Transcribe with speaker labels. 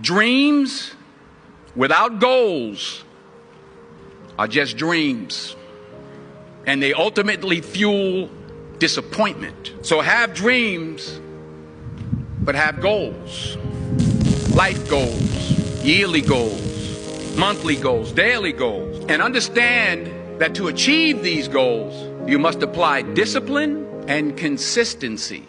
Speaker 1: Dreams without goals are just dreams, and they ultimately fuel disappointment. So have dreams, but have goals. Life goals, yearly goals, monthly goals, daily goals. And understand that to achieve these goals, you must apply discipline and consistency.